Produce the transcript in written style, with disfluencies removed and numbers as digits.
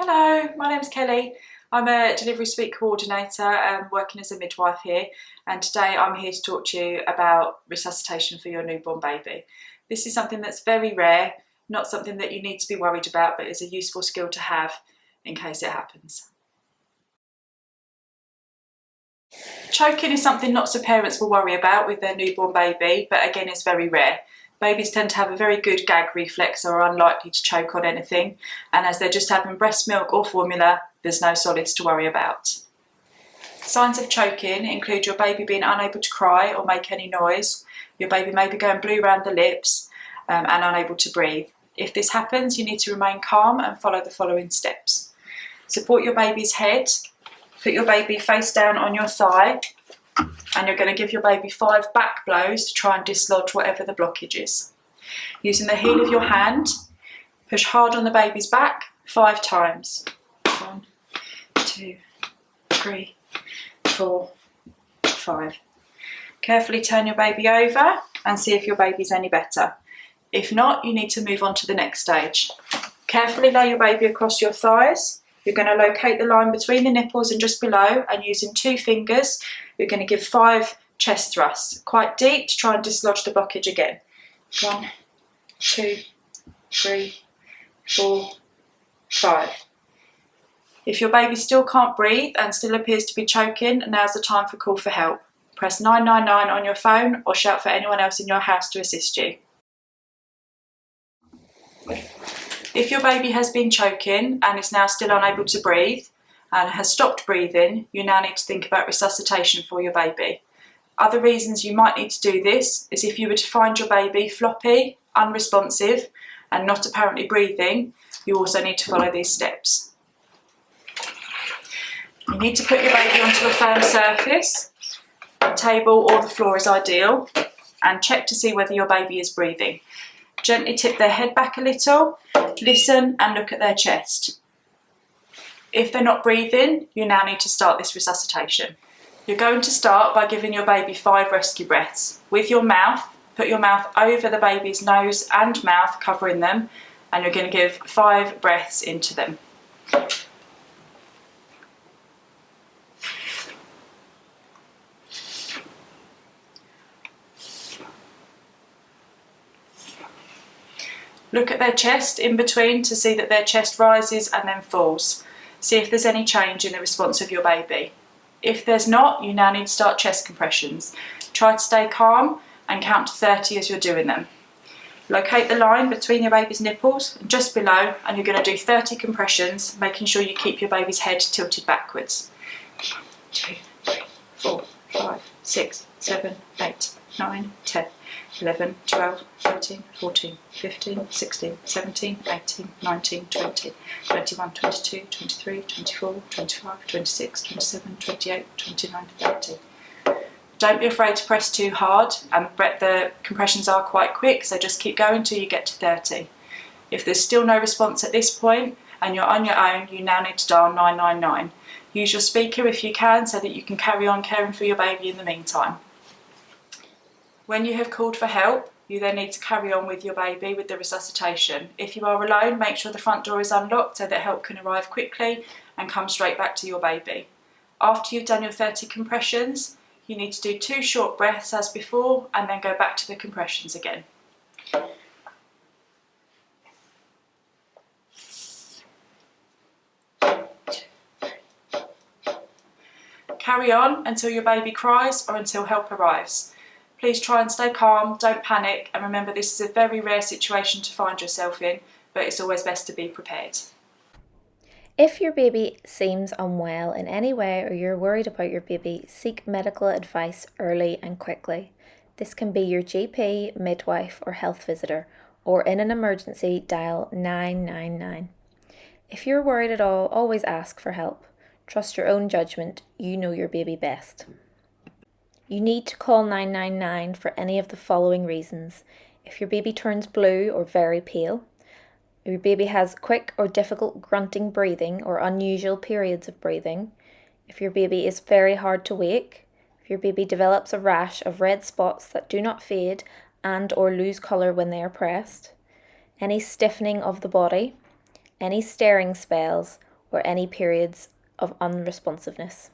Hello, my name's Kelly. I'm a delivery suite coordinator working as a midwife here, and today I'm here to talk to you about resuscitation for your newborn baby. This is something that's very rare, not something that you need to be worried about, but is a useful skill to have in case it happens. Choking is something lots of parents will worry about with their newborn baby, but again, it's very rare. Babies tend to have a very good gag reflex or are unlikely to choke on anything, and as they're just having breast milk or formula, there's no solids to worry about. Signs of choking include your baby being unable to cry or make any noise, your baby may be going blue around the lips and unable to breathe. If this happens, you need to remain calm and follow the following steps. Support your baby's head, put your baby face down on your thigh, and you're going to give your baby 5 back blows to try and dislodge whatever the blockage is. Using the heel of your hand, push hard on the baby's back 5 times. 1, 2, 3, 4, 5. Carefully turn your baby over and see if your baby's any better. If not, you need to move on to the next stage. Carefully lay your baby across your thighs. You're going to locate the line between the nipples and just below, and using 2 fingers, you're going to give 5 chest thrusts, quite deep, to try and dislodge the blockage again. 1, 2, 3, 4, 5. If your baby still can't breathe and still appears to be choking, now's the time for call for help. Press 999 on your phone or shout for anyone else in your house to assist you. If your baby has been choking and is now still unable to breathe and has stopped breathing, you now need to think about resuscitation for your baby. Other reasons you might need to do this is if you were to find your baby floppy, unresponsive, and not apparently breathing, you also need to follow these steps. You need to put your baby onto a firm surface. The table or the floor is ideal, and check to see whether your baby is breathing. Gently tip their head back a little, listen and look at their chest. If they're not breathing, you now need to start this resuscitation. You're going to start by giving your baby 5 rescue breaths. With your mouth, put your mouth over the baby's nose and mouth, covering them, and you're going to give 5 breaths into them. Look at their chest in between to see that their chest rises and then falls. See if there's any change in the response of your baby. If there's not, you now need to start chest compressions. Try to stay calm and count to 30 as you're doing them. Locate the line between your baby's nipples and just below, and you're going to do 30 compressions, making sure you keep your baby's head tilted backwards. 1, 2, 3, 4, 5, 6, 7, 8, 9, 10. 11, 12, 13, 14, 15, 16, 17, 18, 19, 20, 21, 22, 23, 24, 25, 26, 27, 28, 29, 30. Don't be afraid to press too hard, and the compressions are quite quick, so just keep going until you get to 30. If there's still no response at this point and you're on your own, you now need to dial 999. Use your speaker if you can so that you can carry on caring for your baby in the meantime. When you have called for help, you then need to carry on with your baby with the resuscitation. If you are alone, make sure the front door is unlocked so that help can arrive quickly and come straight back to your baby. After you've done your 30 compressions, you need to do 2 short breaths as before and then go back to the compressions again. Carry on until your baby cries or until help arrives. Please try and stay calm, don't panic, and remember this is a very rare situation to find yourself in, but it's always best to be prepared. If your baby seems unwell in any way or you're worried about your baby, seek medical advice early and quickly. This can be your GP, midwife or health visitor, or in an emergency, dial 999. If you're worried at all, always ask for help. Trust your own judgment, you know your baby best. You need to call 999 for any of the following reasons. If your baby turns blue or very pale, if your baby has quick or difficult grunting breathing or unusual periods of breathing, if your baby is very hard to wake, if your baby develops a rash of red spots that do not fade and or lose colour when they are pressed, any stiffening of the body, any staring spells, or any periods of unresponsiveness.